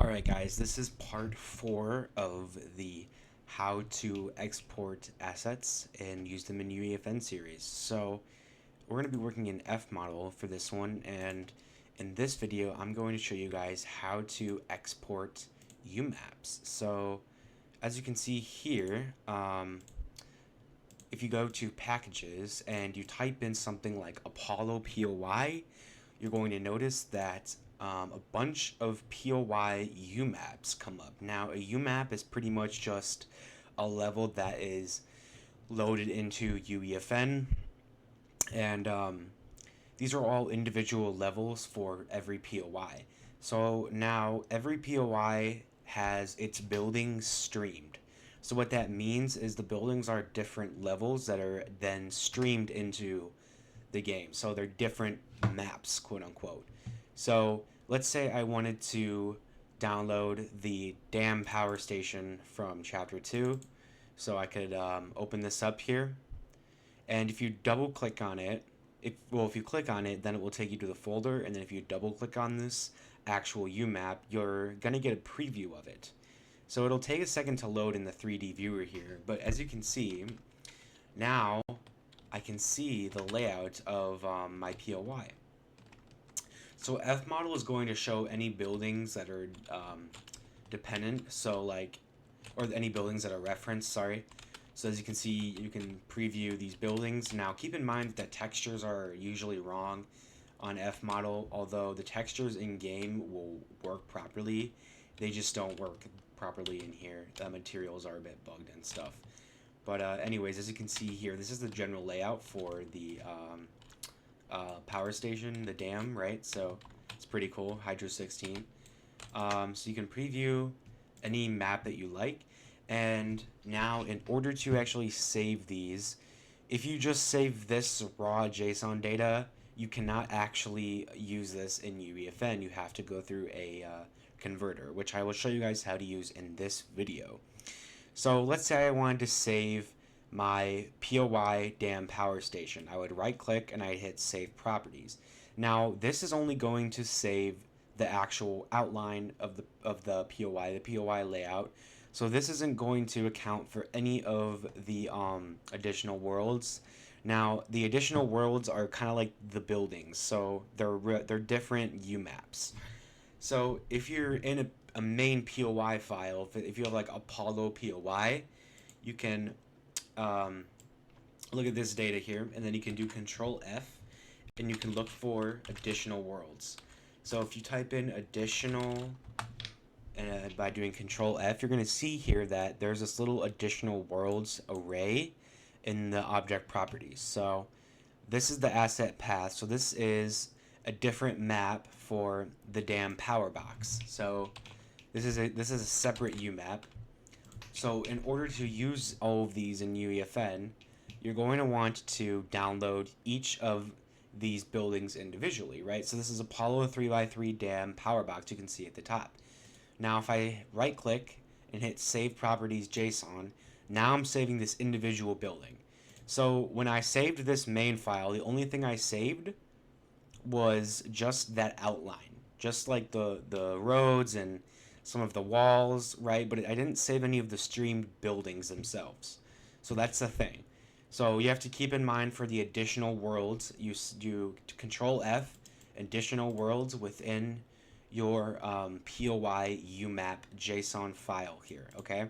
Alright guys, this is part 4 of the how to export assets and use them in UEFN series. So we're going to be working in FModel for this one, and in this video I'm going to show you guys how to export UMAPs. So as you can see here, if you go to packages and you type in something like Apollo POI, you're going to notice that a bunch of POI UMAPs come up. Now, a UMAP is pretty much just a level that is loaded into UEFN, and these are all individual levels for every POI. So now every POI has its buildings streamed. So what that means is the buildings are different levels that are then streamed into the game. So they're different maps, quote unquote. So let's say I wanted to download the dam power station from chapter 2. So I could open this up here. And if you double click on it, if you click on it, then it will take you to the folder. And then if you double click on this actual UMAP, you're going to get a preview of it. So it'll take a second to load in the 3D viewer here. But as you can see, now I can see the layout of my POI. So FModel is going to show any buildings that are dependent, or any buildings that are referenced, sorry. So as you can see, you can preview these buildings. Now keep in mind that textures are usually wrong on FModel, although the textures in game will work properly. They just don't work properly in here. The materials are a bit bugged and stuff. But anyways, as you can see here, this is the general layout for the power station, the dam, right? So it's pretty cool, Hydro 16. So you can preview any map that you like. And now in order to actually save these, if you just save this raw JSON data, you cannot actually use this in UEFN. You have to go through a converter, which I will show you guys how to use in this video. So let's say I wanted to save my POI dam power station. I would right click and I'd hit save properties. Now this is only going to save the actual outline of the POI layout. So this isn't going to account for any of the additional worlds. Now the additional worlds are kind of like the buildings, so they're different UMAPs. So if you're in a main POI file, if you have like Apollo POI, you can look at this data here, and then you can do Control F, and you can look for additional worlds. So if you type in additional, and by doing Control F, you're going to see here that there's this little additional worlds array in the object properties. So this is the asset path. So this is a different map for the dam power box. So this is a separate UMAP. So in order to use all of these in UEFN, you're going to want to download each of these buildings individually, right? So this is Apollo 3x3 dam power box, you can see at the top. Now if I right click and hit save properties JSON, now I'm saving this individual building. So when I saved this main file, the only thing I saved was just that outline, just like the roads and some of the walls, right? But I didn't save any of the streamed buildings themselves. So that's the thing. So you have to keep in mind for the additional worlds, you Control F, additional worlds within your POI UMAP JSON file here, okay?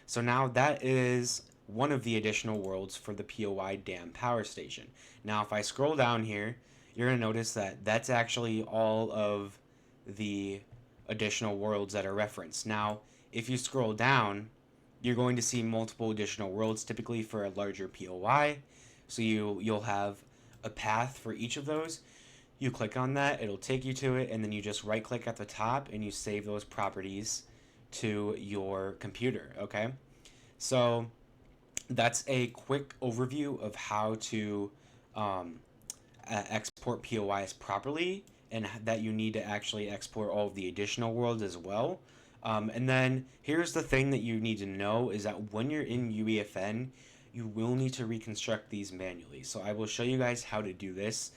So now that is one of the additional worlds for the POI dam power station. Now if I scroll down here, you're going to notice that that's actually all of the additional worlds that are referenced. Now, if you scroll down, you're going to see multiple additional worlds, typically for a larger POI. So you'll have a path for each of those. You click on that, it'll take you to it, and then you just right click at the top and you save those properties to your computer, okay? So that's a quick overview of how to export POIs properly, and that you need to actually export all of the additional worlds as well. And then here's the thing that you need to know is that when you're in UEFN, you will need to reconstruct these manually. So I will show you guys how to do this.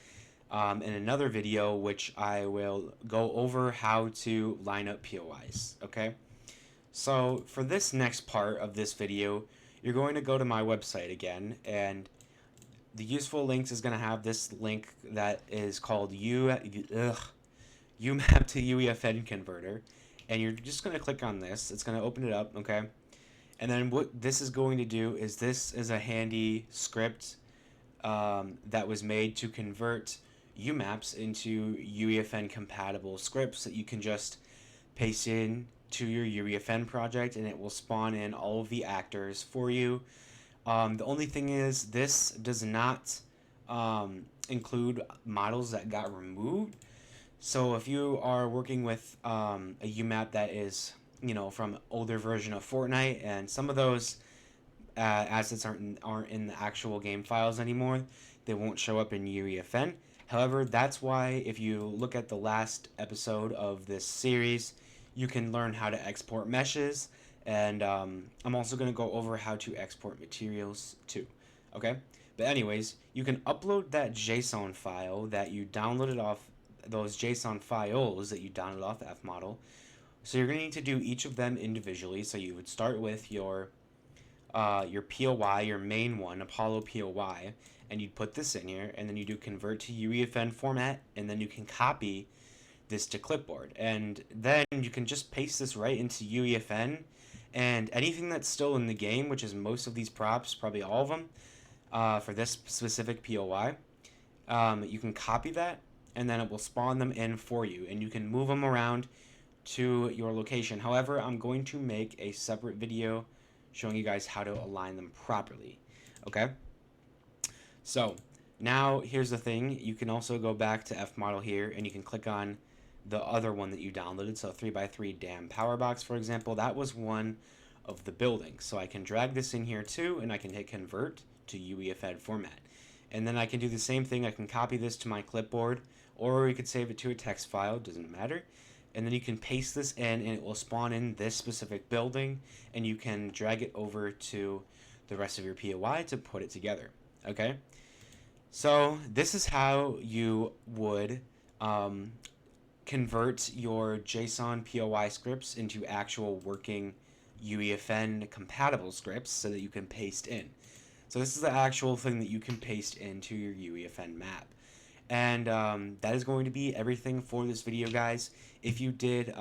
in another video, which I will go over how to line up POIs, okay? So for this next part of this video, you're going to go to my website again, and the useful links is going to have this link that is called UMAP to UEFN Converter, and you're just going to click on this. It's going to open it up, okay? And then what this is going to do is this is a handy script that was made to convert umaps into UEFN compatible scripts that you can just paste in to your UEFN project, and it will spawn in all of the actors for you. The only thing is, this does not include models that got removed. So if you are working with a UMAP that is, from older version of Fortnite, and some of those assets aren't in the actual game files anymore, they won't show up in UEFN. However, that's why if you look at the last episode of this series, you can learn how to export meshes, and I'm also going to go over how to export materials too, okay? But anyways, you can upload that JSON file that you downloaded off, those JSON files that you downloaded off FModel. So you're going to need to do each of them individually. So you would start with your POI, your main one, Apollo POI, and you'd put this in here, and then you do convert to UEFN format, and then you can copy this to clipboard, and then you can just paste this right into UEFN, and anything that's still in the game, which is most of these props, probably all of them, for this specific POI, you can copy that, and then it will spawn them in for you, and you can move them around to your location. However, I'm going to make a separate video showing you guys how to align them properly, okay? So now here's the thing. You can also go back to FModel here, and you can click on the other one that you downloaded. So 3x3 dam power box, for example, that was one of the buildings. So I can drag this in here too, and I can hit convert to UEFN format. And then I can do the same thing. I can copy this to my clipboard, or you could save it to a text file, doesn't matter. And then you can paste this in, and it will spawn in this specific building, and you can drag it over to the rest of your POI to put it together, okay? So this is how you would convert your JSON POI scripts into actual working UEFN compatible scripts so that you can paste in. So this is the actual thing that you can paste into your UEFN map. And that is going to be everything for this video, guys. If you did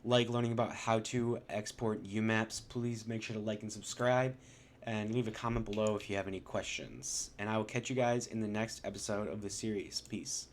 like learning about how to export UMAPs, please make sure to like and subscribe, and leave a comment below if you have any questions. And I will catch you guys in the next episode of the series. Peace.